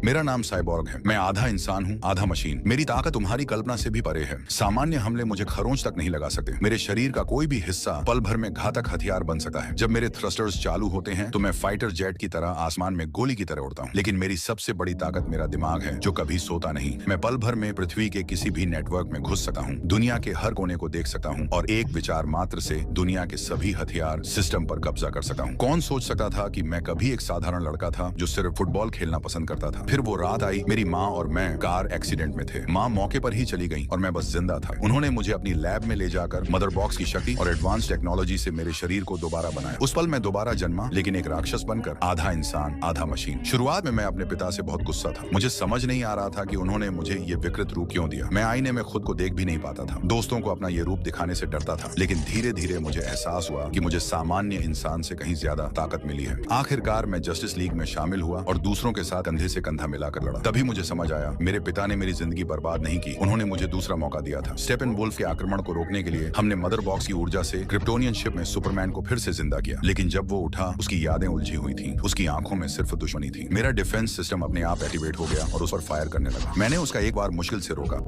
मेरा नाम साइबॉर्ग है। मैं आधा इंसान हूँ, आधा मशीन। मेरी ताकत तुम्हारी कल्पना से भी परे है। सामान्य हमले मुझे खरोंच तक नहीं लगा सकते। मेरे शरीर का कोई भी हिस्सा पल भर में घातक हथियार बन सकता है। जब मेरे थ्रस्टर्स चालू होते हैं तो मैं फाइटर जेट की तरह आसमान में गोली की तरह उड़ता हूँ। लेकिन मेरी सबसे बड़ी ताकत मेरा दिमाग है, जो कभी सोता नहीं। मैं पल भर में पृथ्वी के किसी भी नेटवर्क में घुस सकता हूँ, दुनिया के हर कोने को देख सकता हूँ और एक विचार मात्र से दुनिया के सभी हथियार सिस्टम पर कब्जा कर सकता हूँ। कौन सोच सकता था कि मैं कभी एक साधारण लड़का था जो सिर्फ फुटबॉल खेलना पसंद करता था। फिर वो रात आई, मेरी माँ और मैं कार एक्सीडेंट में थे। माँ मौके पर ही चली गई और मैं बस जिंदा था। उन्होंने मुझे अपनी लैब में ले जाकर मदर बॉक्स की शक्ति और एडवांस टेक्नोलॉजी से मेरे शरीर को दोबारा बनाया। उस पल मैं दोबारा जन्मा, लेकिन एक राक्षस बनकर, आधा इंसान आधा मशीन। शुरुआत में मैं अपने पिता से बहुत गुस्सा था। मुझे समझ नहीं आ रहा था कि उन्होंने मुझे ये विकृत रूप क्यों दिया। मैं आईने में खुद को देख भी नहीं पाता था। दोस्तों को अपना ये रूप दिखाने से डरता था। लेकिन धीरे धीरे मुझे एहसास हुआ कि मुझे सामान्य इंसान से कहीं ज्यादा ताकत मिली है। आखिरकार मैं जस्टिस लीग में शामिल हुआ और दूसरों के साथ कंधे से कंधा मिलाकर लड़ा। तभी मुझे समझ आया, मेरे पिता ने मेरी जिंदगी बर्बाद नहीं की, उन्होंने मुझे दूसरा मौका दिया था। स्टेपेनवुल्फ के आक्रमण को रोकने के लिए हमने मदर बॉक्स की ऊर्जा से क्रिप्टोनियन शिप में सुपरमैन को फिर से जिंदा किया। लेकिन जब वो उठा, उसकी यादें उलझी हुई थी। उसकी आंखों में सिर्फ दुश्मनी थी। मेरा डिफेंस सिस्टम अपने आप एक्टिवेट हो गया और उस पर फायर करने लगा। मैंने उसका एक बार मुश्किल से रोका,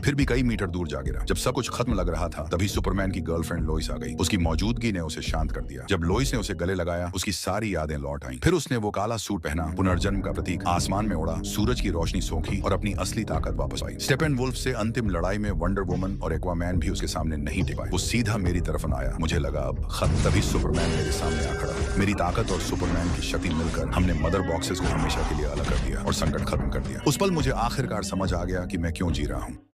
फिर भी कई मीटर दूर जा गिरा। जब सब कुछ खत्म लग रहा था, तभी सुपरमैन की गर्लफ्रेंड लोइस आ गई। उसकी मौजूदगी ने उसे शांत कर दिया। जब लोइस ने उसे गले लगाया, उसकी सारी यादें लौट आईं। फिर उसने वो काला सूट पहना, पुनर्जन्म का प्रतीक, आसमान में उड़ा, सूरज की रोशनी सोखी और अपनी असली ताकत वापस आई। स्टेपेनवुल्फ से अंतिम लड़ाई में वंडर वुमन और एक्वामैन भी उसके सामने नहीं टिक पाए। वो सीधा मेरी तरफ आया। मुझे लगा अब खत्म। तभी सुपरमैन मेरे सामने आ खड़ा। मेरी ताकत और सुपरमैन की शक्ति मिलकर हमने मदर बॉक्सेस को हमेशा के लिए अलग कर दिया और संकट खत्म कर दिया। उस पल मुझे आखिरकार समझ आ गया कि मैं क्यों जी रहा हूँ।